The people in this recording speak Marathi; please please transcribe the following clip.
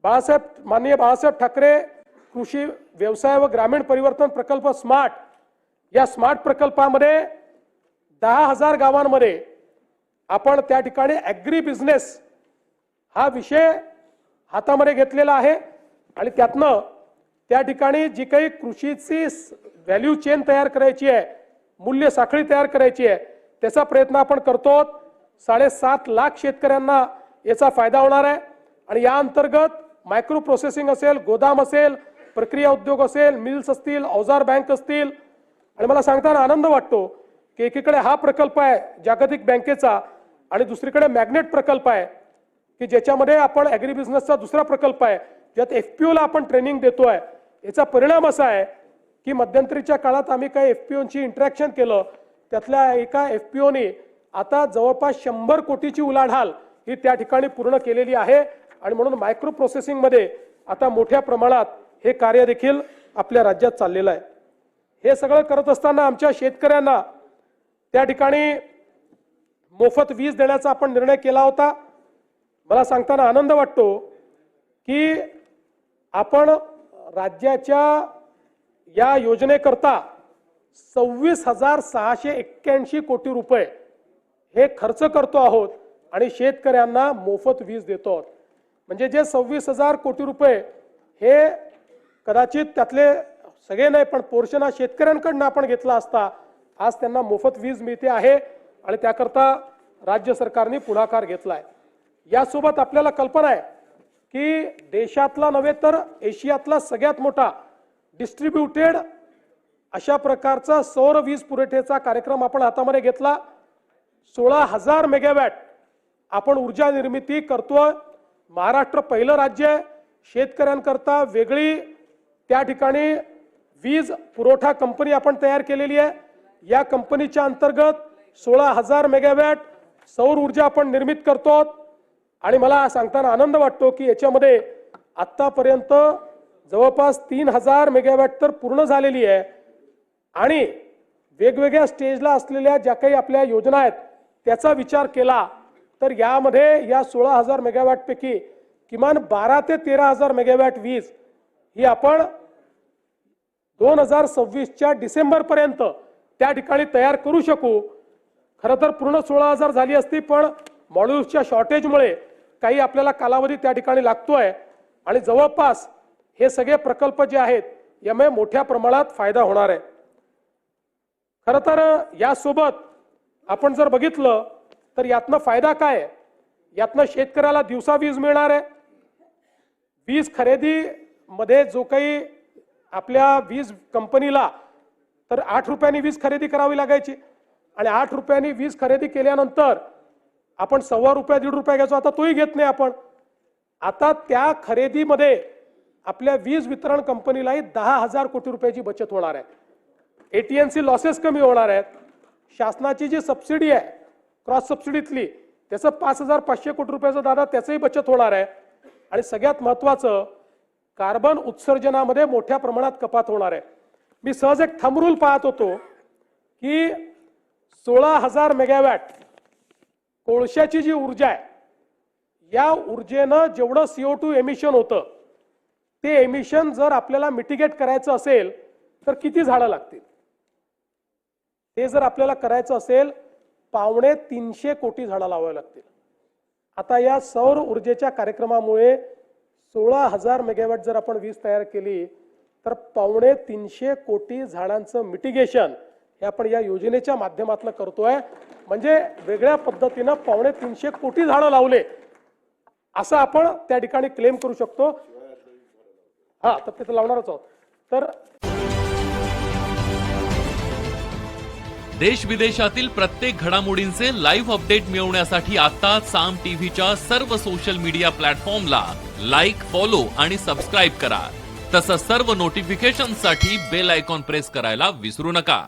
माननीय बाळासाहेब ठाकरे कृषी व्यवसाय व ग्रामीण परिवर्तन प्रकल्प स्मार्ट, या स्मार्ट प्रकल्पामध्ये 10,000 गावांमध्ये आपण त्या ठिकाणी ॲग्री बिझनेस हा विषय हातामध्ये घेतलेला आहे आणि त्यातनं त्या ठिकाणी जी काही कृषीची व्हॅल्यू चेन तयार करायची आहे, मूल्य साखळी तयार करायची आहे, त्याचा प्रयत्न आपण करतो। 7.5 लाख शेतकऱ्यांना याचा फायदा होणार आहे आणि या अंतर्गत मायक्रो प्रोसेसिंग असेल, गोदाम असेल, प्रक्रिया उद्योग असेल, मिल्स असतील, अवजार बँक असतील आणि मला सांगताना आनंद वाटतो की एकीकडे हा प्रकल्प आहे जागतिक बँकेचा आणि दुसरीकडे मॅग्नेट प्रकल्प आहे की ज्याच्यामध्ये आपण ॲग्री बिझनेसचा दुसरा प्रकल्प आहे ज्यात FPO ला आपण ट्रेनिंग देतोय। याचा परिणाम असा आहे की मध्यंतरीच्या काळात आम्ही काही FPOंची इंटरॅक्शन केलं, त्यातल्या एका FPOने आता जवळपास 100 कोटीची उलाढाल ही त्या ठिकाणी पूर्ण केलेली आहे आणि म्हणून मायक्रो प्रोसेसिंग मध्ये आता मोठ्या प्रमाणात हे कार्य देखील आपल्या राज्यात चाललेलं आहे। हे सगळं करत असताना आमच्या शेतकऱ्यांना त्या ठिकाणी मोफत वीज देण्याचा आपण निर्णय केला होता। मला सांगताना आनंद वाटतो की आपण राज्याच्या या योजनेकरता 26,681 कोटी रुपये हे खर्च करतो आहोत आणि शेतकऱ्यांना मोफत वीज देतो आहोत। म्हणजे जे 26,000 कोटी रुपये हे कदाचित त्यातले सगळे नाही पण पोर्शन हा शेतकऱ्यांकडून आपण घेतला असता, आज त्यांना मोफत वीज मिळते आहे आणि त्याकरता राज्य सरकारने पुढाकार घेतला आहे। यासोबत आपल्याला कल्पना आहे की देशातला नव्हे तर एशियातला सगळ्यात मोठा डिस्ट्रीब्युटेड अशा प्रकारचा सौर वीज पुरवठ्याचा कार्यक्रम आपण हातामध्ये घेतला। 16,000 मेगावॅट आपण ऊर्जा निर्मिती करतोय। महाराष्ट्र पहिलं राज्य आहे शेतकऱ्यांकरता वेगळी त्या ठिकाणी वीज पुरवठा कंपनी आपण तयार केलेली आहे। या कंपनीच्या अंतर्गत 16,000 मेगावॅट सौर ऊर्जा आपण निर्मित करतो आणि मला सांगताना आनंद वाटतो की याच्यामध्ये आतापर्यंत जवळपास 3,000 मेगावॅट तर पूर्ण झालेली आहे आणि वेगवेगळ्या स्टेजला असलेल्या ज्या काही आपल्या योजना आहेत त्याचा विचार केला तर यामध्ये या 16,000 मेगावॅट पैकी किमान 12 ते 13,000 मेगावॅट वीज ही आपण 2026च्या डिसेंबर पर्यंत त्या ठिकाणी तयार करू शकू। खरं तर पूर्ण 16,000 झाली असती पण मॉड्यूल्सच्या शॉर्टेजमुळे काही आपल्याला कालावधी त्या ठिकाणी लागतोय आणि जवळपास हे सगळे प्रकल्प जे आहेत यामुळे मोठ्या प्रमाणात फायदा होणार आहे। खरं तर यासोबत आपण जर बघितलं तर यातनं फायदा काय आहे, यातनं शेतकऱ्याला दिवसा वीज मिळणार आहे। वीज खरेदी मध्ये जो काही आपल्या वीज कंपनीला तर 8 रुपयांनी वीज खरेदी करावी लागायची आणि 8 रुपयांनी वीज खरेदी केल्यानंतर आपण ₹1.25 ₹1.5 घ्यायचो, आता तोही घेत नाही आपण। आता त्या खरेदीमध्ये आपल्या वीज वितरण कंपनीलाही 10,000 कोटी रुपयाची बचत होणार आहे। AT&C लॉसेस कमी होणार आहेत। शासनाची जी सबसिडी आहे क्रॉस सबसिडीतली त्याचं 5,500 कोटी रुपयाचं दादा त्याचंही बचत होणार आहे आणि सगळ्यात महत्त्वाचं कार्बन उत्सर्जनामध्ये मोठ्या प्रमाणात कपात होणार आहे। मी सहज एक थंब रूल पाहत होतो की 16,000 मेगावॅट कोळशाची जी ऊर्जा आहे या ऊर्जेनं जेवढं CO2 एमिशन होतं ते एमिशन जर आपल्याला मिटिगेट करायचं असेल तर किती झाडं लागतील? ते जर आपल्याला करायचं असेल 250 कोटी झाडं लावावी लागतील। आता या सौर ऊर्जेच्या कार्यक्रमामुळे 16,000 मेगावॅट जर आपण वीज तयार केली तर 250 कोटी झाडांचं मिटिगेशन हे आपण या योजनेच्या माध्यमातून करतोय। म्हणजे वेगळ्या पद्धतीनं 250 कोटी झाडं लावले असं आपण त्या ठिकाणी क्लेम करू शकतो। हा तर ते लावणारच आहोत। तर देश विदेशातील प्रत्येक घडामोडींचे लाईव्ह अपडेट मिळवण्यासाठी आता साम टीव्हीच्या सर्व सोशल मीडिया प्लॅटफॉर्मला लाईक, फॉलो आणि सबस्क्राईब करा। तसंच सर्व नोटिफिकेशनसाठी बेल आयकॉन प्रेस करायला विसरू नका।